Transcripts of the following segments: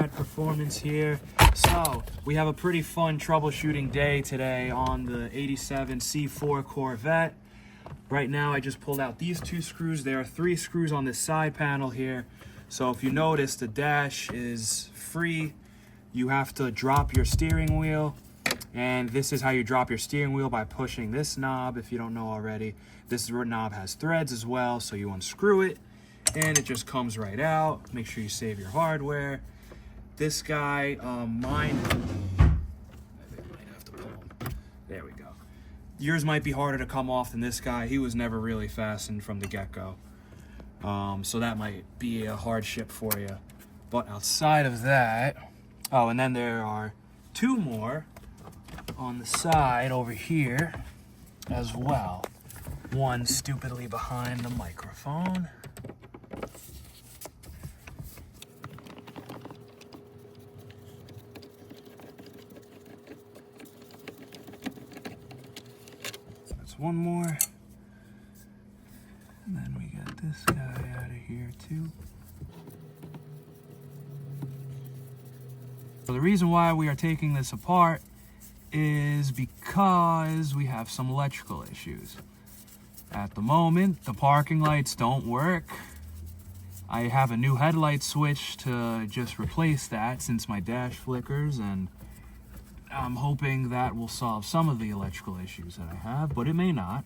rad performance here. So we have a pretty fun troubleshooting day today on the 87 C4 Corvette. Right now I just pulled out these 2 screws. There are 3 screws on this side panel here. So if you notice, the dash is free. You have to drop your steering wheel, and this is how you drop your steering wheel, by pushing this knob. If you don't know already, this knob has threads as well, so you unscrew it and it just comes right out. Make sure you save your hardware. This guy, mine, I think I might have to pull him. There we go. Yours might be harder to come off than this guy. He was never really fastened from the get-go. So that might be a hardship for you. But outside of that, oh, and then there are 2 more on the side over here as well. One stupidly behind the microphone. That's one more. And then we got this guy out of here too. So the reason why we are taking this apart is because we have some electrical issues. At the moment, the parking lights don't work. I have a new headlight switch to just replace that since my dash flickers, and I'm hoping that will solve some of the electrical issues that I have, but it may not.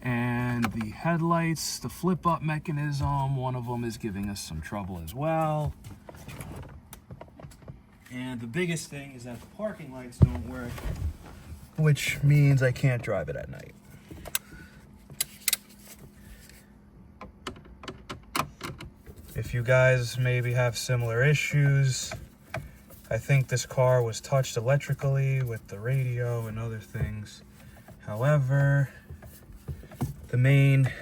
And the headlights, the flip-up mechanism, one of them is giving us some trouble as well. And the biggest thing is that the parking lights don't work, which means I can't drive it at night. If you guys maybe have similar issues, I think this car was touched electrically with the radio and other things. However, the main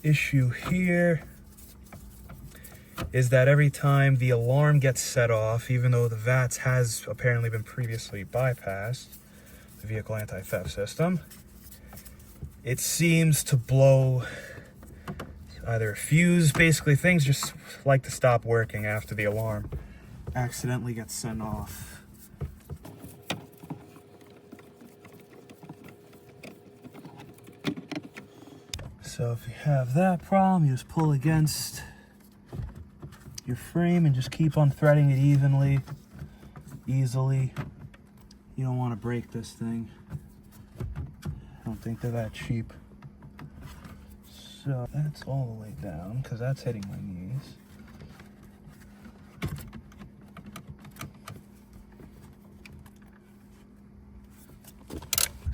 issue here is that every time the alarm gets set off, even though the Vats has apparently been previously bypassed, the vehicle anti-theft system, it seems to blow either a fuse. Basically, things just like to stop working after the alarm accidentally gets sent off. So if you have that problem, you just pull against your frame and just keep on threading it easily. You don't want to break this thing. I don't think they're that cheap. So that's all the way down because that's hitting my knees.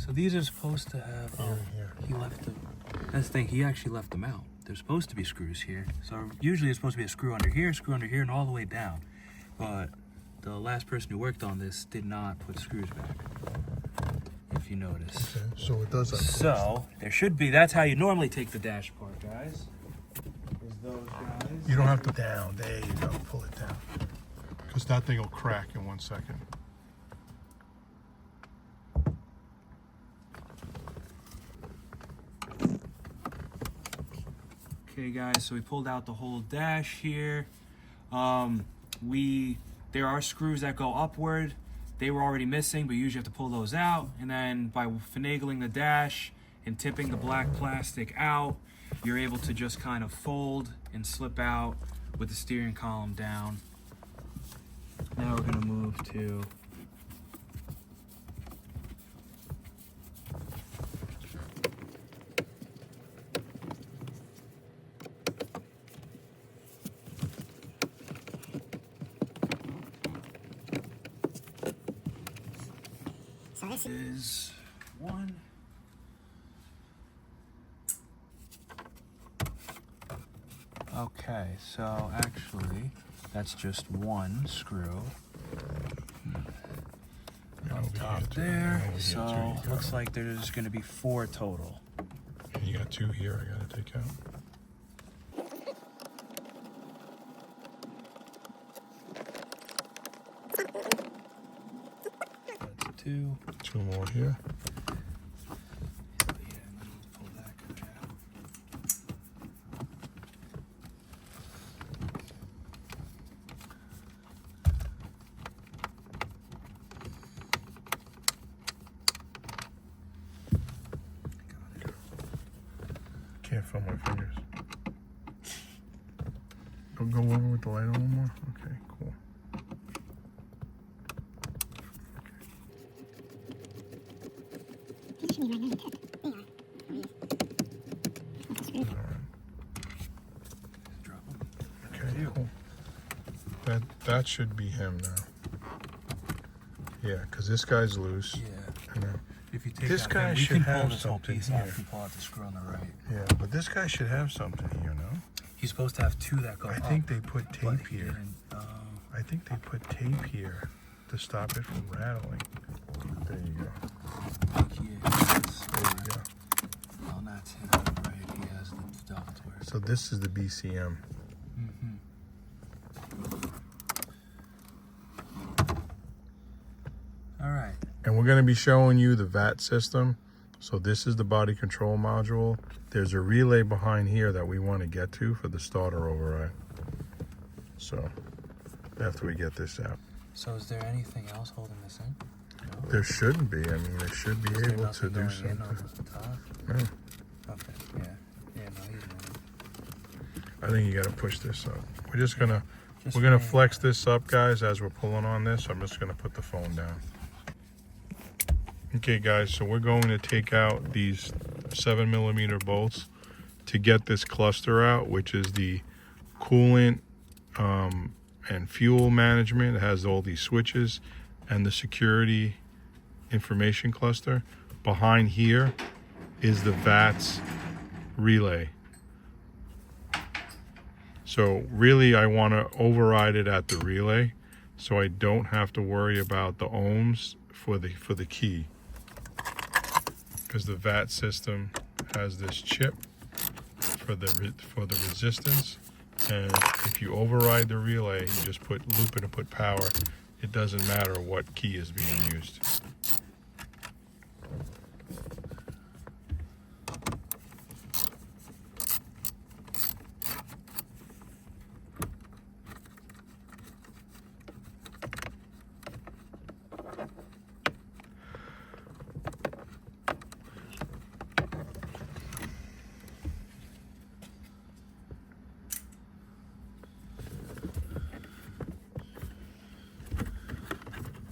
So these are supposed to have, he left them. That's the thing, he actually left them out. There's supposed to be screws here. So usually it's supposed to be a screw under here, and all the way down. But the last person who worked on this did not put screws back, if you notice. Okay, so it does that. So there should be, that's how you normally take the dash apart, guys. Is those guys. You don't have to down. There you go. Pull it down. Because that thing will crack in 1 second. Okay guys, so we pulled out the whole dash here. There are screws that go upward. They were already missing, but you usually have to pull those out. And then by finagling the dash and tipping the black plastic out, you're able to just kind of fold and slip out with the steering column down. Now we're gonna move to this is one. Okay, so actually that's just one screw on top there. So looks like there's going to be 4 total. And you got 2 here I got to take out. That's 2. 2 more here. can't feel my fingers. Go over with the light a little more. Okay, cool. Okay, cool. That should be him now. Yeah, because this guy's loose. Yeah. And then If you take this out guy him, should we can pull have this whole something piece here. off and pull out the screw on the right. Yeah, but this guy should have something here, no? He's supposed to have two that go I up. think they put but tape he here. didn't. I think they put tape here to stop it from rattling. There you go. There you go. On that tip, right, he has the duct where. So this is the BCM. All right. And we're going to be showing you the VAT system. So this is the body control module. There's a relay behind here that we want to get to for the starter override. So after we get this out. So is there anything else holding this in? No. There shouldn't be. I mean, they should be Is there able to nothing do going in something. on the top? No, Okay. Yeah. No, he's moving. I think you got to push this up. We're just going to, Just we're going to saying. flex this up, guys, as we're pulling on this. I'm just going to put the phone down. Okay, guys, so we're going to take out these 7mm bolts to get this cluster out, which is the coolant and fuel management. It has all these switches and the security information cluster. Behind here is the VATS relay. So really I want to override it at the relay so I don't have to worry about the ohms for the key. Because the VAT system has this chip for the resistance, and if you override the relay, you just loop it and put power. It doesn't matter what key is being used.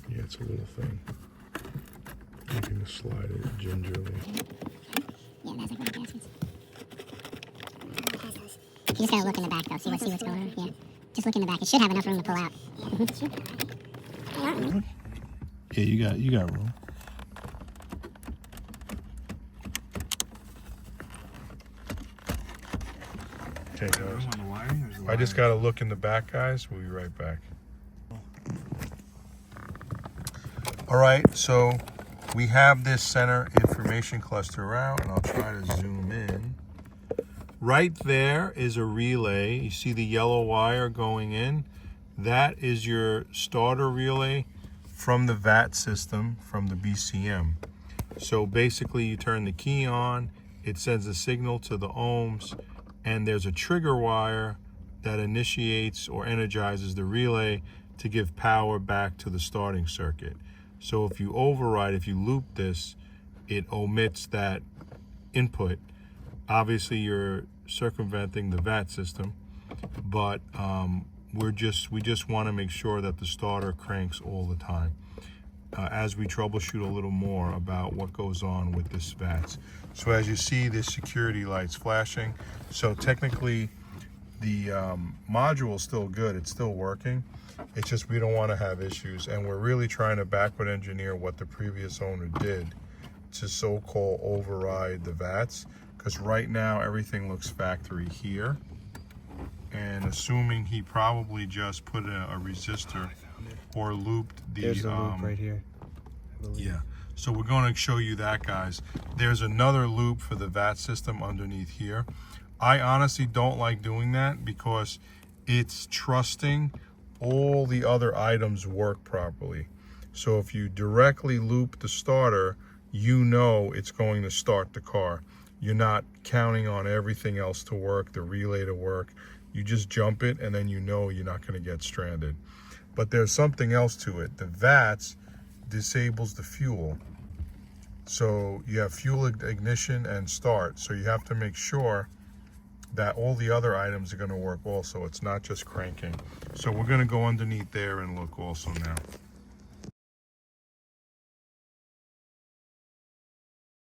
Yeah, it's a little thing. You can just slide it gingerly. Yeah, that's like one attachments. You just gotta look in the back though, see what's going on. Yeah. Just look in the back. It should have enough room to pull out. Yeah, you got room. Okay, guys. On the wiring, or is the I just wiring- gotta look in the back, guys. We'll be right back. All right, so we have this center information cluster out, and I'll try to zoom in. Right there is a relay. You see the yellow wire going in? That is your starter relay from the VAT system, from the BCM. So basically you turn the key on, it sends a signal to the ohms, and there's a trigger wire that initiates or energizes the relay to give power back to the starting circuit. So if you override, if you loop this, it omits that input. Obviously you're circumventing the VAT system, but we just want to make sure that the starter cranks all the time. As we troubleshoot a little more about what goes on with this VATS. So as you see, this security light's flashing. So technically the module is still good, it's still working. It's just we don't want to have issues, and we're really trying to backward engineer what the previous owner did to so-called override the VATS, because right now everything looks factory here, and assuming he probably just put a resistor or looped the There's the loop right here. I believe. yeah. So we're going to show you that, guys. There's another loop for the VAT system underneath here. I honestly don't like doing that because it's trusting all the other items work properly. So if you directly loop the starter, you know it's going to start the car. You're not counting on everything else to work, the relay to work. You just jump it, and then you know you're not going to get stranded. But there's something else to it. The VATS disables the fuel. So you have fuel, ignition, and start. So you have to make sure that all the other items are going to work also. It's not just cranking. So we're going to go underneath there and look also now.